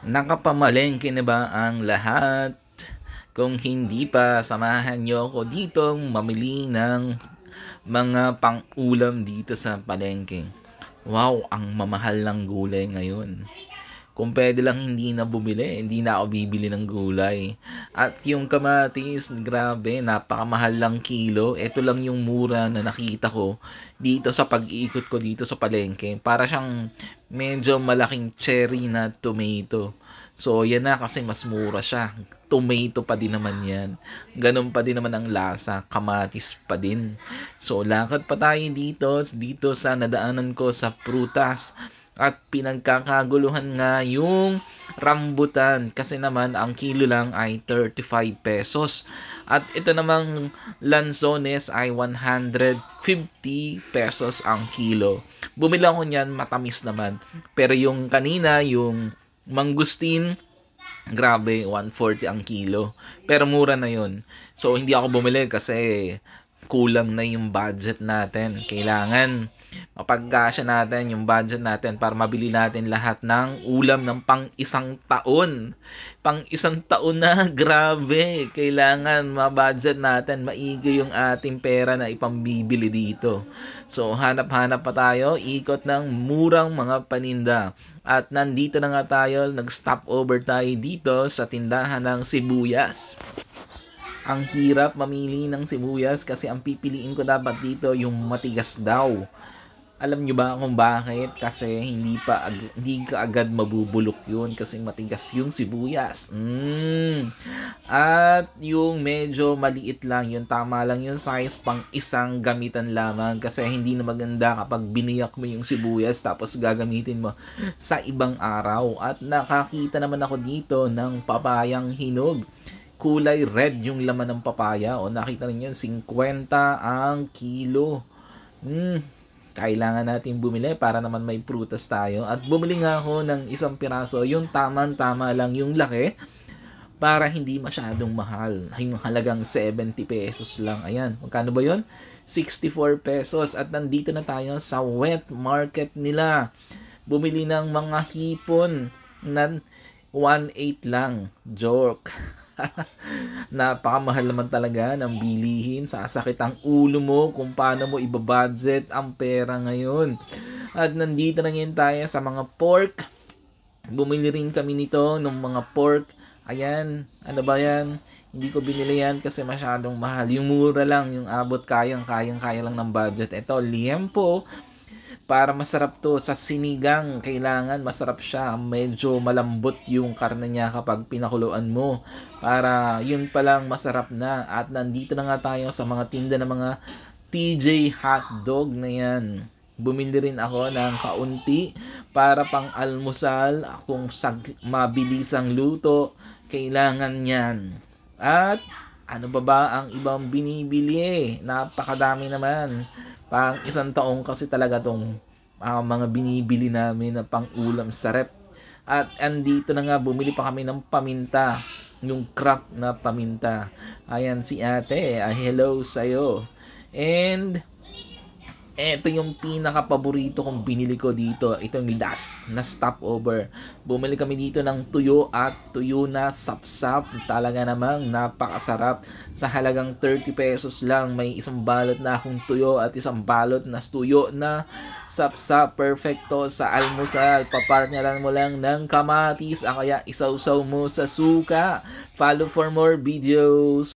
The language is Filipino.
Nakapamalengke na ba ang lahat? Kung hindi pa, samahan niyo ako ditong mamili ng mga pang-ulam dito sa palengke. Wow, ang mamahal ng gulay ngayon. Kung pwede lang hindi na bumili, hindi na ako bibili ng gulay. At yung kamatis, grabe, napakamahal lang kilo. Ito lang yung mura na nakita ko dito sa pag-iikot ko dito sa palengke. Para siyang medyo malaking cherry na tomato. So, yan na kasi mas mura siya. Tomato pa din naman yan. Ganun pa din naman ang lasa. Kamatis pa din. So, lakad pa tayo dito sa nadaanan ko sa prutas. At pinagkakaguluhan nga yung rambutan kasi naman ang kilo lang ay 35 pesos. At ito namang lansones ay 150 pesos ang kilo. Bumili ako niyan, matamis naman. Pero yung kanina, yung mangustin, grabe, 140 ang kilo. Pero mura na yun. So, hindi ako bumili kasi kulang na yung budget natin. Kailangan mapagkasya natin yung budget natin para mabili natin lahat ng ulam ng pang isang taon. Pang isang taon na, grabe. Kailangan ma-budget natin, maigi yung ating pera na ipambibili dito. So, hanap-hanap pa tayo, ikot ng murang mga paninda. At nandito na nga tayo, nag-stop over tayo dito sa tindahan ng sibuyas. Ang hirap mamili ng sibuyas kasi ang pipiliin ko dapat dito yung matigas daw. Alam nyo ba kung bakit? Kasi hindi ka agad mabubulok yun kasi matigas yung sibuyas. At yung medyo maliit lang, yung tama lang yung size pang isang gamitan lamang kasi hindi na maganda kapag biniyak mo yung sibuyas tapos gagamitin mo sa ibang araw. At nakakita naman ako dito ng papayang hinog. Kulay red yung laman ng papaya o nakita niyo 50 ang kilo. Kailangan natin bumili para naman may prutas tayo. At bumili nga ako ng isang piraso, yung tamang-tama lang yung laki para hindi masyadong mahal. Yung halagang 70 pesos lang. Ayan, magkano ba yun? 64 pesos. At nandito na tayo sa wet market nila. Bumili ng mga hipon na 1.8 lang. Joke. Napakamahal naman talaga ng bilihin. Sasakit ang ulo mo kung paano mo ibabudget ang pera ngayon. At nandito na ngayon tayo sa mga pork. Bumili rin kami nito ng mga pork. Ayan, ano ba yan? Hindi ko binili yan kasi masyadong mahal. Yung mura lang, yung abot kaya lang ng budget. Ito, liempo. Para masarap to sa sinigang, kailangan masarap siya. Medyo malambot yung karne niya kapag pinakuluan mo. Para yun palang masarap na. At nandito na nga tayo sa mga tinda ng mga TJ hotdog na yan. Bumili rin ako ng kaunti para pang almusal. Kung mabilisang luto, kailangan yan. At ano ba ang ibang binibili? Napakadami naman. Pang isang taong kasi talaga tong mga binibili namin na pang ulam sa rep. At andito na nga, bumili pa kami ng paminta. Yung crack na paminta. Ayan si ate. Hello sa'yo. And eto yung pinaka-paborito kong binili ko dito. Ito yung last na stopover. Bumili kami dito ng tuyo at tuyo na sapsap. Talaga namang napakasarap. Sa halagang 30 pesos lang, may isang balot na akong tuyo at isang balot na tuyo na sapsap. Perfecto sa almusal. Papartneran mo lang ng kamatis. Kaya isawsaw mo sa suka. Follow for more videos.